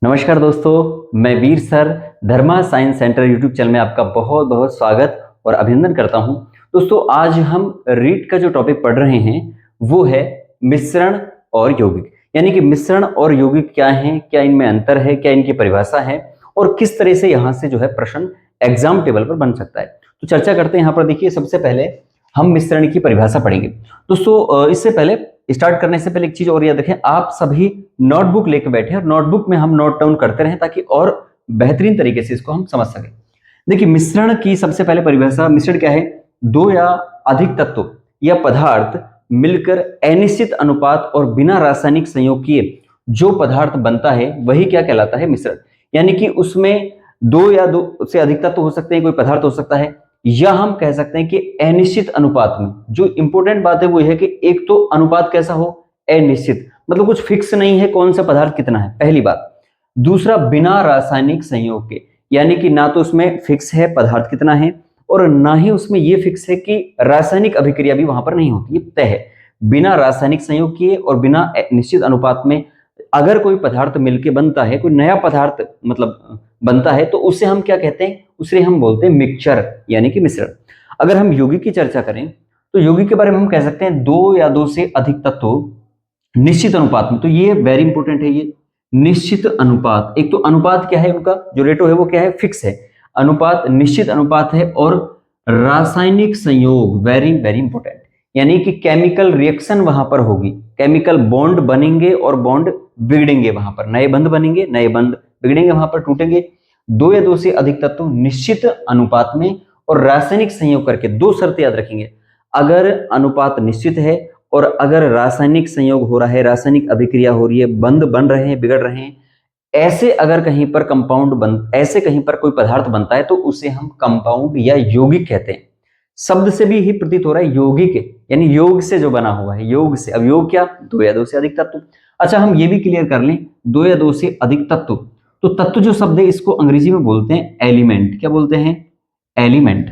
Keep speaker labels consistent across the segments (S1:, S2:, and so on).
S1: नमस्कार दोस्तों, मैं वीर सर धर्मा साइंस सेंटर यूट्यूब चैनल में आपका बहुत बहुत स्वागत और अभिनंदन करता हूं। दोस्तों, आज हम रीट का जो टॉपिक पढ़ रहे हैं वो है मिश्रण और यौगिक। यानी कि मिश्रण और यौगिक क्या हैं, क्या इनमें अंतर है, क्या इनकी परिभाषा है और किस तरह से यहाँ से जो है प्रश्न एग्जाम टेबल पर बन सकता है। तो चर्चा करते हैं। यहाँ पर देखिए, सबसे पहले हम मिश्रण की परिभाषा पढ़ेंगे। दोस्तों, इससे पहले स्टार्ट करने से पहले एक चीज और याद रखें, आप सभी नोटबुक लेके बैठे और नोटबुक में हम नोट डाउन करते रहें ताकि और बेहतरीन तरीके से इसको हम समझ सकें। देखिए, मिश्रण की सबसे पहले परिभाषा, मिश्रण क्या है? दो या अधिक तत्व या पदार्थ मिलकर अनिश्चित अनुपात और बिना रासायनिक संयोग किए जो पदार्थ बनता है वही क्या कहलाता है? मिश्रण। यानी कि उसमें दो या दो से अधिक तत्व हो सकते हैं, कोई पदार्थ हो सकता है, या हम कह सकते हैं कि अनिश्चित अनुपात में। जो इंपॉर्टेंट बात है वो है कि एक तो अनुपात कैसा हो? अनिश्चित, मतलब कुछ फिक्स नहीं है कौन सा पदार्थ कितना है, पहली बात। दूसरा, बिना रासायनिक संयोग के, यानी कि ना तो उसमें फिक्स है पदार्थ कितना है और ना ही उसमें ये फिक्स है कि रासायनिक अभिक्रिया भी वहां पर नहीं होती, ये तय है। बिना रासायनिक संयोग किए और बिना निश्चित अनुपात में अगर कोई पदार्थ मिलके बनता है, कोई नया पदार्थ मतलब बनता है, तो उसे हम क्या कहते हैं? उसे हम बोलते हैं मिक्सचर, यानी कि मिश्रण। अगर हम यौगिक की चर्चा करें तो यौगिक के बारे में हम कह सकते हैं दो या दो से अधिक तत्व निश्चित अनुपात में। तो ये वेरी इंपॉर्टेंट है, ये निश्चित अनुपात। एक तो अनुपात क्या है, उनका जो रेटो है वो क्या है? फिक्स है। अनुपात निश्चित अनुपात है और रासायनिक संयोग, वेरी वेरी इंपॉर्टेंट, यानी कि केमिकल रिएक्शन वहां पर होगी, केमिकल बॉन्ड बनेंगे और बॉन्ड बिगड़ेंगे, वहां पर नए बंध बनेंगे, नए बंध बिगड़ेंगे, वहां पर टूटेंगे। दो या दो से अधिक तत्व निश्चित अनुपात में और रासायनिक संयोग करके। दो शर्तें याद रखेंगे, अगर अनुपात निश्चित है और अगर रासायनिक संयोग हो रहा है, रासायनिक अभिक्रिया हो रही है, बंध बन रहे हैं, बिगड़ रहे हैं, ऐसे अगर कहीं पर कंपाउंड बन, ऐसे कहीं पर कोई पदार्थ बनता है तो उसे हम कंपाउंड या यौगिक कहते हैं। शब्द से भी ही प्रतीत हो रहा है यौगिक, यानी योग से जो बना हुआ है, योग से। अब योग क्या? दो या दो से अधिक तत्व। अच्छा, हम ये भी क्लियर कर लें, दो या दो से अधिक तत्व, तो तत्व जो शब्द है इसको अंग्रेजी में बोलते हैं एलिमेंट। क्या बोलते हैं? एलिमेंट।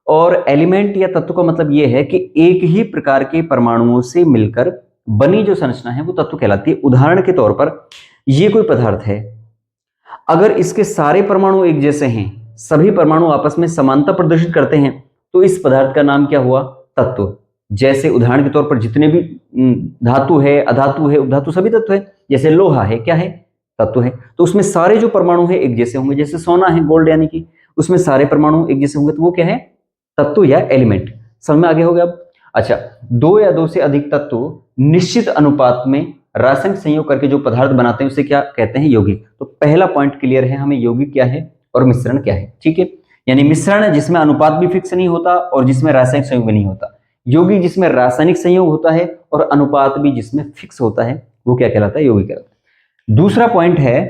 S1: और एलिमेंट या तत्व का मतलब यह है कि एक ही प्रकार के परमाणुओं से मिलकर बनी जो संरचना है वो तत्व कहलाती है। उदाहरण के तौर पर, ये कोई पदार्थ है, अगर इसके सारे परमाणु एक जैसे हैं, सभी परमाणु आपस में समानता प्रदर्शित करते हैं, तो इस पदार्थ का नाम क्या हुआ? तत्व। जैसे उदाहरण के तौर पर जितने भी धातु है, अधातु है, उपधातु, सभी तत्व है। जैसे लोहा है, क्या है? तत्व है। तो उसमें सारे जो परमाणु है एक जैसे होंगे। जैसे सोना है, गोल्ड, यानी कि उसमें सारे परमाणु एक जैसे होंगे, तो वो क्या है? तत्व या एलिमेंट। समझ में आगे हो गया अब? अच्छा, दो या दो से अधिक तत्व निश्चित अनुपात में रासायनिक संयोग करके जो पदार्थ बनाते हैं उसे क्या कहते हैं? यौगिक। तो पहला पॉइंट क्लियर है हमें, यौगिक क्या है और मिश्रण क्या है। ठीक है, यानी मिश्रण जिसमें अनुपात भी फिक्स नहीं होता और जिसमें रासायनिक संयोग भी नहीं होता। यौगिक जिसमें रासायनिक संयोग होता है और अनुपात भी जिसमें फिक्स होता है, वो क्या कहलाता है? यौगिक कहलाता है। दूसरा पॉइंट है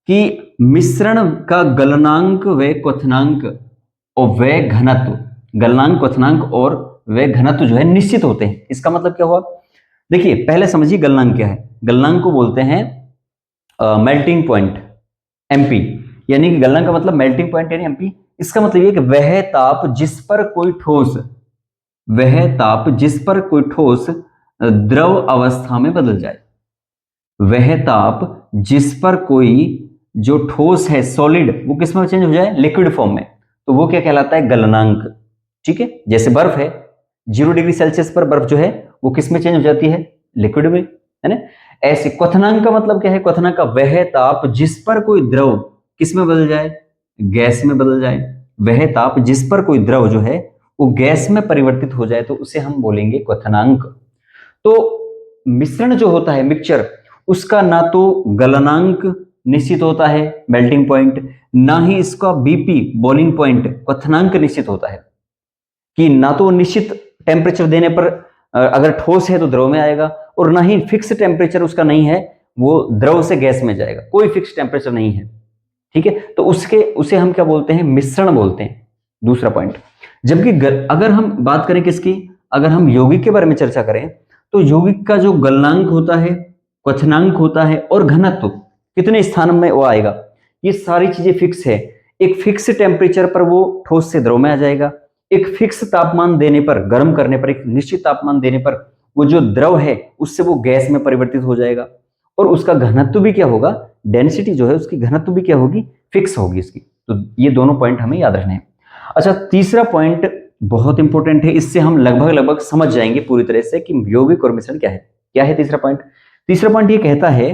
S1: कि मिश्रण का गलनांक व क्वथनांक और व घनत्व, गलनांक, क्वथनांक और व घनत्व जो है निश्चित होते हैं। इसका मतलब क्या हुआ? देखिए, पहले समझिए गलनांक क्या है। गलनांक को बोलते हैं मेल्टिंग पॉइंट, एमपी। यानी कि गलनांक का मतलब मेल्टिंग पॉइंट यानी एमपी। इसका मतलब ये कि वह ताप जिस पर कोई ठोस, वह ताप जिस पर कोई ठोस द्रव अवस्था में बदल जाए। वह ताप जिस पर कोई जो ठोस है, सॉलिड, वो किस में चेंज हो जाए? लिक्विड फॉर्म में, तो वो क्या कहलाता है? गलनांक। ठीक है, जैसे बर्फ है, 0 डिग्री सेल्सियस पर बर्फ जो है वो किस में चेंज हो जाती है? लिक्विड में, है ना? ऐसे क्वथनांक का मतलब क्या है? क्वथनांक का वह ताप जिस पर कोई द्रव किस में बदल जाए? गैस में बदल जाए। वह ताप जिस पर कोई द्रव जो है वो गैस में परिवर्तित हो जाए, तो उसे हम बोलेंगे क्वथनांक। तो मिश्रण जो होता है, मिक्सचर, उसका ना तो गलनांक निश्चित होता है, मेल्टिंग पॉइंट, ना ही इसका बीपी, बॉइलिंग पॉइंट, क्वथनांक निश्चित होता है। कि ना तो निश्चित टेम्परेचर देने पर अगर ठोस है तो द्रव में आएगा, और ना ही फिक्स टेम्परेचर उसका नहीं है, वो द्रव से गैस में जाएगा, कोई फिक्स टेम्परेचर नहीं है। ठीक है, तो उसे हम क्या बोलते हैं? मिश्रण बोलते हैं। दूसरा पॉइंट। जबकि अगर हम बात करें किसकी, अगर हम यौगिक के बारे में चर्चा करें, तो यौगिक का जो गलनांक होता है, क्वथनांक होता है और घनत्व, कितने स्थान में वो आएगा, ये सारी चीजें फिक्स है। एक फिक्स टेम्परेचर पर वो ठोस से द्रव में आ जाएगा, एक फिक्स तापमान देने पर, गर्म करने पर, एक निश्चित तापमान देने पर वो जो द्रव है उससे वो गैस में परिवर्तित हो जाएगा, और उसका घनत्व भी क्या होगा, डेंसिटी जो है उसकी घनत्व भी क्या होगी, फिक्स होगी इसकी। तो ये दोनों पॉइंट हमें याद रखने हैं। अच्छा, तीसरा पॉइंट बहुत इंपॉर्टेंट है, इससे हम लगभग समझ जाएंगे पूरी तरह से कि यौगिक और मिश्रण क्या है। क्या है तीसरा पॉइंट? तीसरा पॉइंट ये कहता है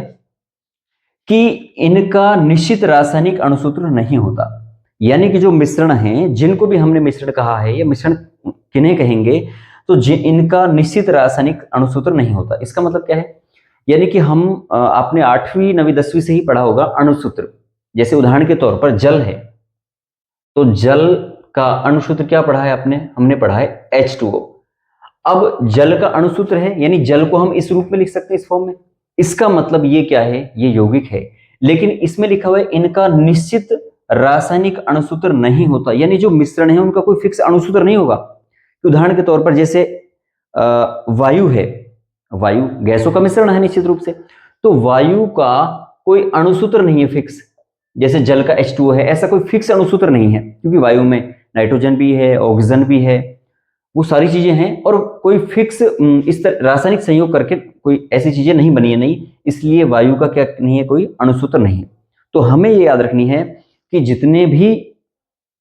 S1: कि इनका निश्चित रासायनिक अणुसूत्र नहीं होता। यानी कि जो मिश्रण हैं, जिनको भी हमने मिश्रण कहा है, ये मिश्रण किन्हें कहेंगे, तो इनका निश्चित रासायनिक अणुसूत्र नहीं होता। इसका मतलब क्या है? यानी कि हम आपने 8वीं 9वीं 10वीं से ही पढ़ा होगा अणुसूत्र। जैसे उदाहरण के तौर पर जल है, तो जल का अणुसूत्र क्या पढ़ा है आपने? हमने पढ़ा है H2O। अब जल का अणुसूत्र है, यानी जल को हम इस रूप में लिख सकते हैं, इस फॉर्म में। इसका मतलब ये क्या है? ये यौगिक है। लेकिन इसमें लिखा हुआ है इनका निश्चित रासायनिक अणुसूत्र नहीं होता, यानी जो मिश्रण है उनका कोई फिक्स अणुसूत्र नहीं होगा। उदाहरण के तौर पर जैसे वायु है, वायु गैसों का मिश्रण है निश्चित रूप से, तो वायु का कोई अणुसूत्र नहीं है फिक्स। जैसे जल का H2O है, ऐसा कोई फिक्स अणुसूत्र नहीं है, क्योंकि वायु में नाइट्रोजन भी है, ऑक्सीजन भी है, वो सारी चीजें हैं, और कोई फिक्स इस तरह रासायनिक संयोग करके कोई ऐसी चीजें नहीं बनी है, नहीं, इसलिए वायु का क्या नहीं है, कोई अणुसूत्र नहीं है। तो हमें ये याद रखनी है कि जितने भी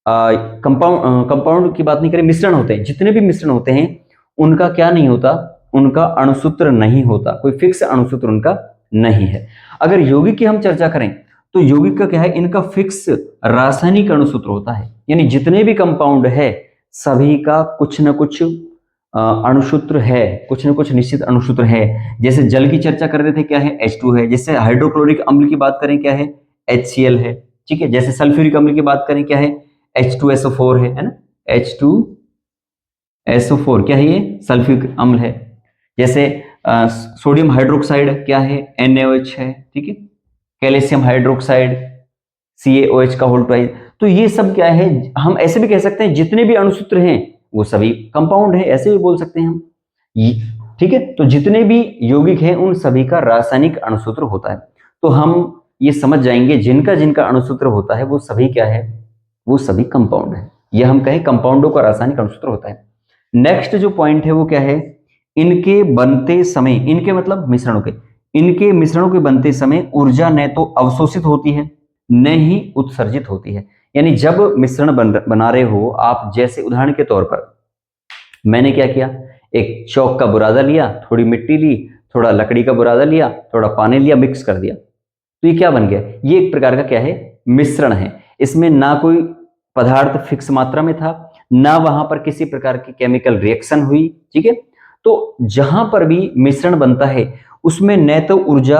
S1: कंपाउंड की बात नहीं करें, मिश्रण होते हैं, जितने भी मिश्रण होते हैं उनका क्या नहीं होता, उनका अणुसूत्र नहीं होता, कोई फिक्स अणुसूत्र उनका नहीं है। अगर यौगिक की हम चर्चा करें तो यौगिक का क्या है, इनका फिक्स रासायनिक अणुसूत्र होता है। यानी जितने भी कंपाउंड है सभी का कुछ न कुछ अणुसूत्र है, कुछ न कुछ निश्चित अणुसूत्र है। जैसे जल की चर्चा कर रहे थे, क्या है, H2 है। जैसे हाइड्रोक्लोरिक अम्ल की बात करें, क्या है, HCl है। ठीक है, जैसे सल्फ्यूरिक अम्ल की बात करें, क्या है, H2SO4 है ना, H2SO4 क्या है, ये सल्फ्यूरिक अम्ल है। जैसे सोडियम हाइड्रोक्साइड क्या है, NaOH है। ठीक है, कैल्शियम हाइड्रोक्साइड CaOH का होल ट्वाइस। तो ये सब क्या है, हम ऐसे भी कह सकते हैं जितने भी अणुसूत्र हैं वो सभी कंपाउंड है, ऐसे भी बोल सकते हैं हम। ठीक है, तो जितने भी यौगिक हैं उन सभी का रासायनिक अणुसूत्र होता है। तो हम ये समझ जाएंगे जिनका जिनका अणुसूत्र होता है वो सभी क्या है, वो सभी कंपाउंड है। ये हम कहें कंपाउंडों का रासायनिक अणुसूत्र होता है। नेक्स्ट जो पॉइंट है वो क्या है, इनके बनते समय, इनके मतलब मिश्रणों के, इनके मिश्रणों के बनते समय ऊर्जा न तो अवशोषित होती है न ही उत्सर्जित होती है। यानी जब मिश्रण बना रहे हो आप, जैसे उदाहरण के तौर पर मैंने क्या किया, एक चौक का बुरादा लिया, थोड़ी मिट्टी ली, थोड़ा लकड़ी का बुरादा लिया, थोड़ा पानी लिया, मिक्स कर दिया, तो ये क्या बन गया, ये एक प्रकार का क्या है, मिश्रण है। इसमें ना कोई पदार्थ फिक्स मात्रा में था, ना वहां पर किसी प्रकार की केमिकल रिएक्शन हुई। ठीक है, तो जहां पर भी मिश्रण बनता है उसमें न तो ऊर्जा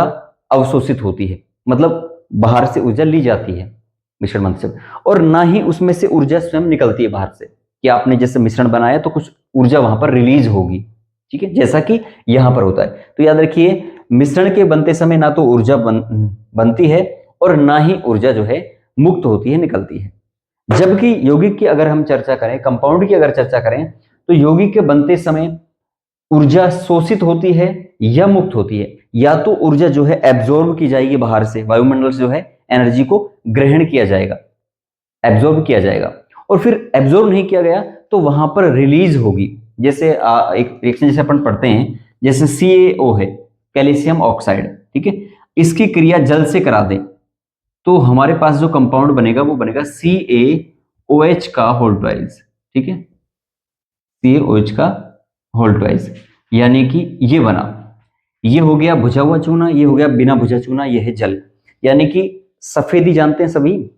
S1: अवशोषित होती है, मतलब बाहर से ऊर्जा ली जाती है मिश्रण बनते से, और ना ही उसमें से ऊर्जा स्वयं निकलती है बाहर से, कि आपने जैसे मिश्रण बनाया तो कुछ ऊर्जा वहां पर रिलीज होगी। ठीक है, जैसा कि यहां पर होता है। तो याद रखिए, मिश्रण के बनते समय ना तो ऊर्जा बनती है और ना ही ऊर्जा जो है मुक्त होती है, निकलती है। जबकि यौगिक की अगर हम चर्चा करें, कंपाउंड की अगर चर्चा करें, तो यौगिक के बनते समय ऊर्जा शोषित होती है या मुक्त होती है। या तो ऊर्जा जो है एब्जॉर्ब की जाएगी बाहर से, वायुमंडल से जो है एनर्जी को ग्रहण किया जाएगा, एब्जॉर्ब किया जाएगा, और फिर एब्जॉर्ब नहीं किया गया तो वहां पर रिलीज होगी। जैसे एक रिएक्शन जैसे अपन पढ़ते हैं, जैसे CaO है, कैल्शियम ऑक्साइड। ठीक है, इसकी क्रिया जल से करा दें तो हमारे पास जो कंपाउंड बनेगा वो बनेगा CaOH का होल ट्वाइस। ठीक है, CaOH का होल ट्वाइस, यानी कि ये बना, ये हो गया भुजा हुआ चूना, ये हो गया बिना भुजा चूना, ये है जल। यानी कि सफेदी जानते हैं सभी,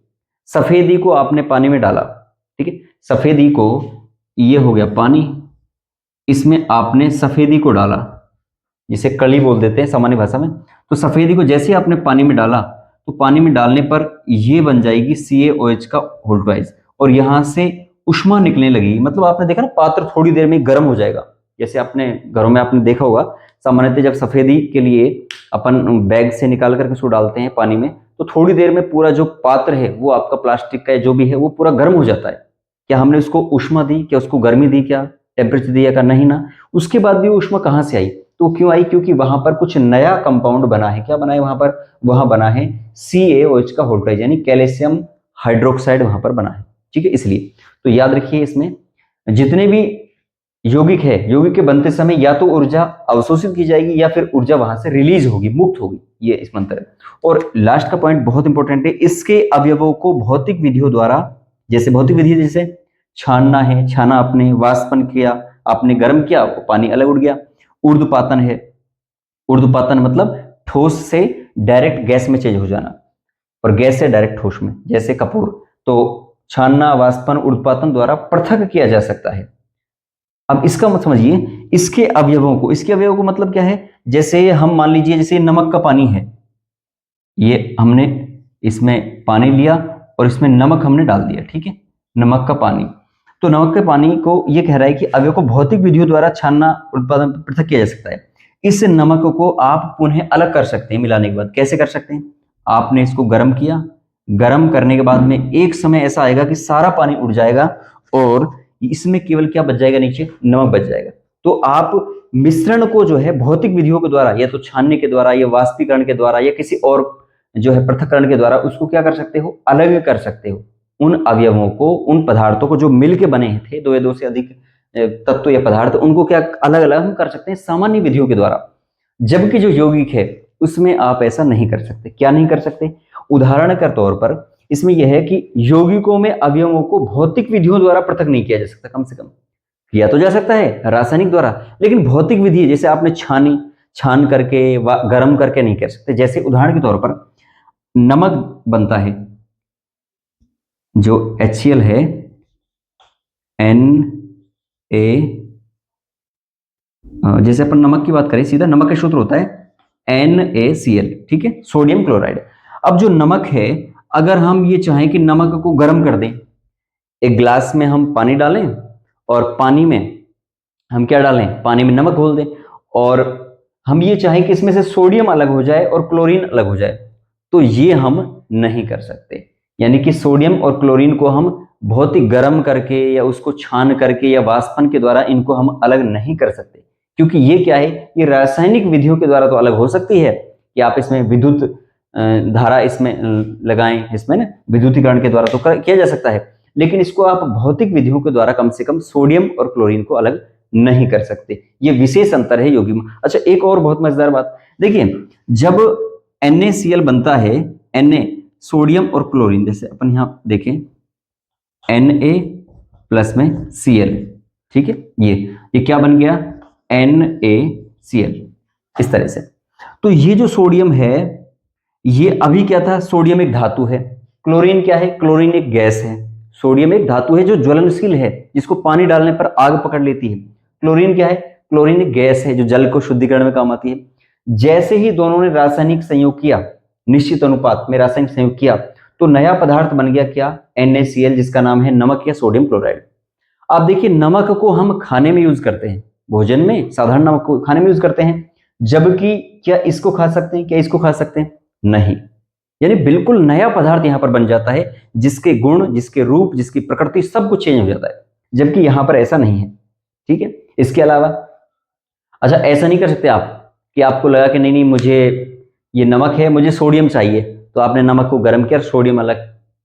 S1: सफेदी को आपने पानी में डाला। ठीक है, सफेदी को, ये हो गया पानी, इसमें आपने सफेदी को डाला, जिसे कली बोल देते हैं सामान्य भाषा में। तो सफेदी को जैसे आपने पानी में डाला तो पानी में डालने पर ये बन जाएगी CaOH का होल ट्वाइस, और यहां से उष्मा निकलने लगी। मतलब आपने देखा ना, पात्र थोड़ी देर में गर्म हो जाएगा। जैसे आपने घरों में आपने देखा होगा, सामान्यतः जब सफेदी के लिए अपन बैग से निकाल करके उसको डालते हैं पानी में, तो थोड़ी देर में पूरा जो पात्र है वो आपका प्लास्टिक का जो भी है वो पूरा गर्म हो जाता है। क्या हमने उसको उष्मा दी, क्या उसको गर्मी दी, क्या टेम्परेचर दिया, का नहीं ना। उसके बाद भी उष्मा कहाँ से आई, तो क्यों आई, क्योंकि वहां पर कुछ नया कंपाउंड बना है। क्या बना है वहां पर, वहां बना है CaOH का होल ट्वाइस, यानी कैल्शियम हाइड्रोक्साइड वहां पर बना है। ठीक है, इसलिए तो याद रखिए, इसमें जितने भी यौगिक है, यौगिक के बनते समय या तो ऊर्जा अवशोषित की जाएगी या फिर ऊर्जा वहां से रिलीज होगी, मुक्त होगी, ये इस मंत्र है। और लास्ट का पॉइंट बहुत इंपॉर्टेंट है, इसके अवयवों को भौतिक विधियों द्वारा, जैसे भौतिक विधि जैसे छानना है, छाना आपने, वाष्पन किया आपने, गर्म किया, पानी अलग उड़ गया। ऊर्ध्वपातन है, ऊर्ध्वपातन मतलब ठोस से डायरेक्ट गैस में चेंज हो जाना, और गैस से डायरेक्ट ठोस में, जैसे कपूर। तो छानना, वाष्पन, ऊर्ध्वपातन द्वारा पृथक किया जा सकता है। अब इसका मत समझिए, इसके अवयवों को, इसके अवयवों को मतलब क्या है, जैसे हम मान लीजिए जैसे नमक का पानी है, ये हमने इसमें पानी लिया और इसमें नमक हमने डाल दिया, ठीक है, नमक का पानी। तो नमक के पानी को ये कह रहा है कि अवयव को भौतिक विधियों द्वारा छानना, उत्पादन, पृथक किया जा सकता है। इस नमक को आप पुनः अलग कर सकते हैं मिलाने के बाद। कैसे कर सकते हैं, आपने इसको गर्म किया, गर्म करने के बाद में एक समय ऐसा आएगा कि सारा पानी उड़ जाएगा और इसमें केवल क्या बच जाएगा, नीचे नमक बच जाएगा। तो आप मिश्रण को जो है भौतिक विधियों के द्वारा, या तो छानने के द्वारा या वाष्पीकरण के द्वारा या किसी और जो है पृथक्करण के द्वारा, उसको क्या कर सकते हो, अलग कर सकते हो। उन अवयवों को, उन पदार्थों को जो मिलके बने थे, दो या दो से अधिक तत्व या पदार्थ, उनको क्या अलग अलग हम कर सकते हैं सामान्य विधियों के द्वारा। जबकि जो यौगिक है उसमें आप ऐसा नहीं कर सकते। क्या नहीं कर सकते, उदाहरण के तौर पर इसमें यह है कि यौगिकों में अवयवों को भौतिक विधियों द्वारा पृथक नहीं किया जा सकता। कम से कम किया तो जा सकता है रासायनिक द्वारा, लेकिन भौतिक विधि जैसे आपने छानी, छान करके गर्म करके नहीं कर सकते। जैसे उदाहरण के तौर पर नमक बनता है, जो HCl है, Na, जैसे अपन नमक की बात करें, सीधा नमक का सूत्र होता है NaCl, ठीक है, सोडियम क्लोराइड। अब जो नमक है, अगर हम ये चाहें कि नमक को गर्म कर दें, एक ग्लास में हम पानी डालें और पानी में हम क्या डालें, पानी में नमक घोल दें, और हम ये चाहें कि इसमें से सोडियम अलग हो जाए और क्लोरीन अलग हो जाए, तो ये हम नहीं कर सकते। यानी कि सोडियम और क्लोरीन को हम भौतिक गर्म करके या उसको छान करके या वाष्पन के द्वारा इनको हम अलग नहीं कर सकते, क्योंकि ये क्या है, ये रासायनिक विधियों के द्वारा तो अलग हो सकती है कि आप इसमें विद्युत धारा इसमें लगाएं, इसमें ना विद्युतीकरण के द्वारा तो किया जा सकता है, लेकिन इसको आप भौतिक विधियों के द्वारा कम से कम सोडियम और क्लोरीन को अलग नहीं कर सकते। ये विशेष अंतर है यौगिक में। अच्छा, एक और बहुत मजेदार बात देखिए, जब NaCl बनता है, Na सोडियम और क्लोरीन, जैसे अपन यहां देखें Na प्लस में Cl, ठीक है, ये क्या बन गया, NaCl, इस तरह से। तो ये जो सोडियम है, ये अभी क्या था, सोडियम एक धातु है, क्लोरीन क्या है, क्लोरीन एक गैस है। सोडियम एक धातु है जो ज्वलनशील है, जिसको पानी डालने पर आग पकड़ लेती है। क्लोरीन क्या है, क्लोरीन एक गैस है जो जल को शुद्धिकरण में काम आती है। जैसे ही दोनों ने रासायनिक संयोग किया, निश्चित अनुपात में रासायनिक संयोग किया, तो नया पदार्थ बन गया क्या, NaCl, जिसका नाम है नमक या सोडियम क्लोराइड। आप देखिए, नमक को हम खाने में यूज करते हैं, भोजन में साधारण नमक को खाने में यूज करते हैं, जबकि क्या इसको खा सकते हैं, क्या इसको खा सकते हैं, नहीं। यानी बिल्कुल नया पदार्थ यहां पर बन जाता है, जिसके गुण, जिसके रूप, जिसकी प्रकृति सब कुछ चेंज हो जाता है, जबकि यहां पर ऐसा नहीं है, ठीक है। इसके अलावा अच्छा, ऐसा नहीं कर सकते आप कि आपको लगा कि नहीं नहीं मुझे ये नमक है, मुझे सोडियम चाहिए, तो आपने नमक को गर्म किया, सोडियम अलग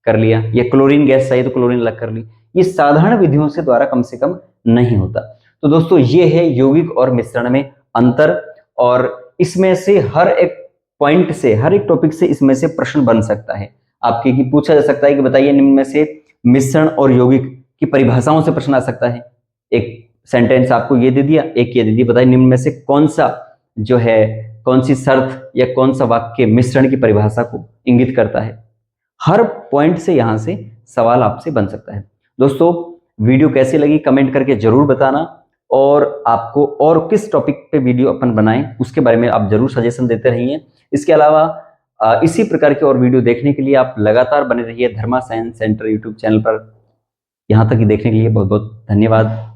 S1: कर लिया, या क्लोरीन गैस चाहिए तो क्लोरीन अलग कर ली। ये साधारण विधियों से द्वारा कम से कम नहीं होता। तो दोस्तों, ये है यौगिक और मिश्रण में अंतर, और इसमें से हर एक पॉइंट से, हर एक टॉपिक से इसमें से प्रश्न बन सकता है आपके, कि पूछा जा सकता है कि बताइए निम्न में से मिश्रण और यौगिक की परिभाषाओं से प्रश्न आ सकता है। एक सेंटेंस आपको ये दे दिया, एक ये दे दिया, बताइए निम्न में से कौन सा जो है, कौन सी शर्त या कौन सा वाक्य मिश्रण की परिभाषा को इंगित करता है। हर पॉइंट से यहां से सवाल आपसे बन सकता है। दोस्तों, वीडियो कैसी लगी कमेंट करके जरूर बताना, और आपको और किस टॉपिक पे वीडियो अपन बनाएं उसके बारे में आप जरूर सजेशन देते रहिए। इसके अलावा इसी प्रकार के और वीडियो देखने के लिए आप लगातार बने रहिए धर्मा साइंस सेंटर यूट्यूब चैनल पर। यहां तक ही देखने के लिए बहुत बहुत धन्यवाद।